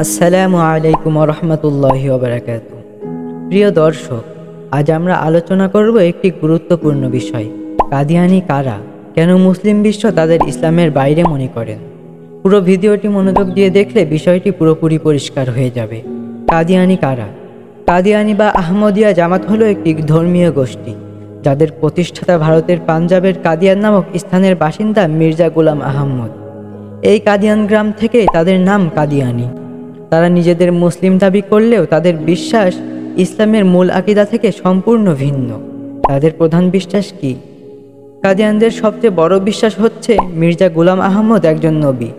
আসসালামু আলাইকুম রহমতুল্লাহি ওয়া বারাকাতুহু। প্রিয় দর্শক, আজ আমরা আলোচনা করব একটি গুরুত্বপূর্ণ বিষয়, কাদিয়ানি কারা, কেন মুসলিম বিশ্ব তাদের ইসলামের বাইরে মনে করেন। পুরো ভিডিওটি মনোযোগ দিয়ে দেখলে বিষয়টি পুরোপুরি পরিষ্কার হয়ে যাবে। কাদিয়ানি কারা? কাদিয়ানি বা আহমদিয়া জামাত হলো একটি ধর্মীয় গোষ্ঠী যাদের প্রতিষ্ঠাতা ভারতের পাঞ্জাবের কাদিয়ান নামক স্থানের বাসিন্দা মির্জা গোলাম আহমদ। এই কাদিয়ান গ্রাম থেকে তাদের নাম কাদিয়ানি। তারা নিজেদের মুসলিম দাবি করলেও তাদের বিশ্বাস ইসলামের মূল আকীদা থেকে সম্পূর্ণ ভিন্ন। তাদের প্রধান বিশ্বাস কি? কাদিয়ানদের সবচেয়ে বড় বিশ্বাস হচ্ছে মির্জা গোলাম আহমদ একজন নবী,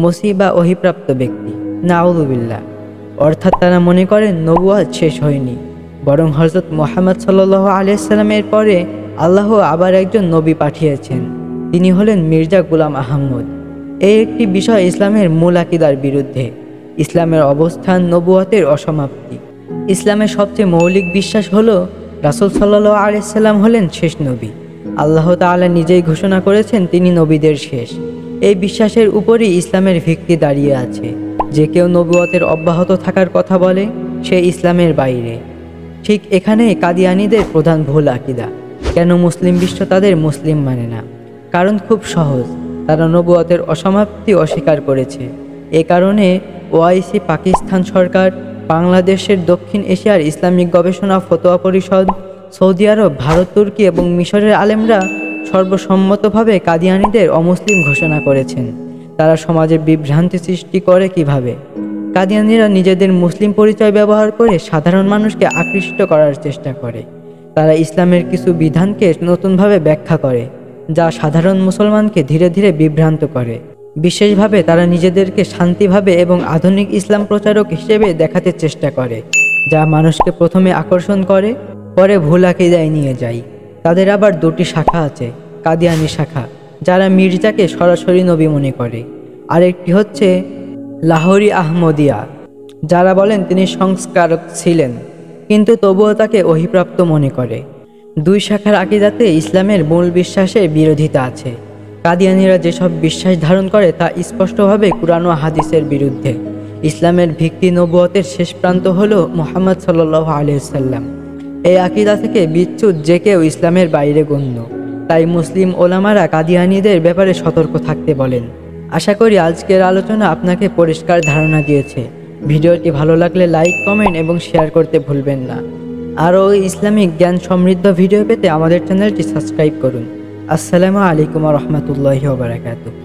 মসিহ বা ওহীপ্রাপ্ত ব্যক্তি। নাউযুবিল্লাহ। অর্থাৎ তারা মনে করেন নবুয়াত শেষ হয়নি, বরং হযরত মুহাম্মদ সাল্লাল্লাহু আলাইহি সাল্লামের পরে আল্লাহ আবার একজন নবী পাঠিয়েছেন, তিনি হলেন মির্জা গোলাম আহমদ। এই একটি বিষয় ইসলামের মূল আকীদার বিরুদ্ধে। ইসলামের অবস্থান নবুয়াতের অসমাপ্তি। ইসলামের সবচেয়ে মৌলিক বিশ্বাস হলো রাসূল সাল্লাল্লাহু আলাইহি সাল্লাম হলেন শেষ নবী। আল্লাহ তাআলা নিজেই ঘোষণা করেছেন তিনি নবীদের শেষ। এই বিশ্বাসের উপরই ইসলামের ভিত্তি দাঁড়িয়ে আছে। যে কেউ নবুয়াতের অব্যাহত থাকার কথা বলে সে ইসলামের বাইরে। ঠিক এখানেই কাদিয়ানীদের প্রধান ভুল আকীদা। কেন মুসলিম বিশ্ব তাদের মুসলিম মানে না? কারণ খুব সহজ, তারা নবুয়াতের অসমাপ্তি অস্বীকার করেছে। এ কারণে ওআইসি, পাকিস্তান সরকার, বাংলাদেশের দক্ষিণ এশিয়ার ইসলামিক গবেষণা ফতোয়া পরিষদ, সৌদি আরব, ভারত, তুর্কি এবং মিশরের আলেমরা সর্বসম্মতভাবে কাদিয়ানীদের অমুসলিম ঘোষণা করেছেন। তারা সমাজে বিভ্রান্তি সৃষ্টি করে কিভাবে? কাদিয়ানীরা নিজেদের মুসলিম পরিচয় ব্যবহার করে সাধারণ মানুষকে আকৃষ্ট করার চেষ্টা করে। তারা ইসলামের কিছু বিধানকে নতুনভাবে ব্যাখ্যা করে, যা সাধারণ মুসলমানকে ধীরে ধীরে বিভ্রান্ত করে। বিশেষভাবে তারা নিজেদেরকে শান্তিভাবে এবং আধুনিক ইসলাম প্রচারক হিসেবে দেখাতে চেষ্টা করে, যা মানুষকে প্রথমে আকর্ষণ করে, পরে ভুল আকীদায় নিয়ে যায়। তাদের আবার দুটি শাখা আছে। কাদিয়ানি শাখা, যারা মির্জাকে সরাসরি নবী মনে করে। আরেকটি হচ্ছে লাহোরি আহমদিয়া, যারা বলেন তিনি সংস্কারক ছিলেন কিন্তু তবুও তাকে ওহীপ্রাপ্ত মনে করে। দুই শাখার আকীদাতে ইসলামের মূল বিশ্বাসের বিরোধিতা আছে। কাদিয়ানীরা যেসব বিশ্বাস ধারণ করে তা স্পষ্টভাবে কুরআন ও হাদিসের বিরুদ্ধে। ইসলামের ভিত্তি নবুয়তের শেষ প্রান্ত হলো মুহাম্মদ সাল্লাল্লাহু আলাইহি সাল্লাম। এই আকীদা থেকে বিচ্যুত যে কেউ ইসলামের বাইরে গণ্য। তাই মুসলিম ওলামারা কাদিয়ানীদের ব্যাপারে সতর্ক থাকতে বলেন। আশা করি আজকের আলোচনা আপনাকে পরিষ্কার ধারণা দিয়েছে। ভিডিওটি ভালো লাগলে লাইক, কমেন্ট এবং শেয়ার করতে ভুলবেন না। আরও ইসলামিক জ্ঞান সমৃদ্ধ ভিডিও পেতে আমাদের চ্যানেলটি সাবস্ক্রাইব করুন। আসসালামু আলাইকুম রহমতুল্লাহি ওয়া বারাকাতুহু।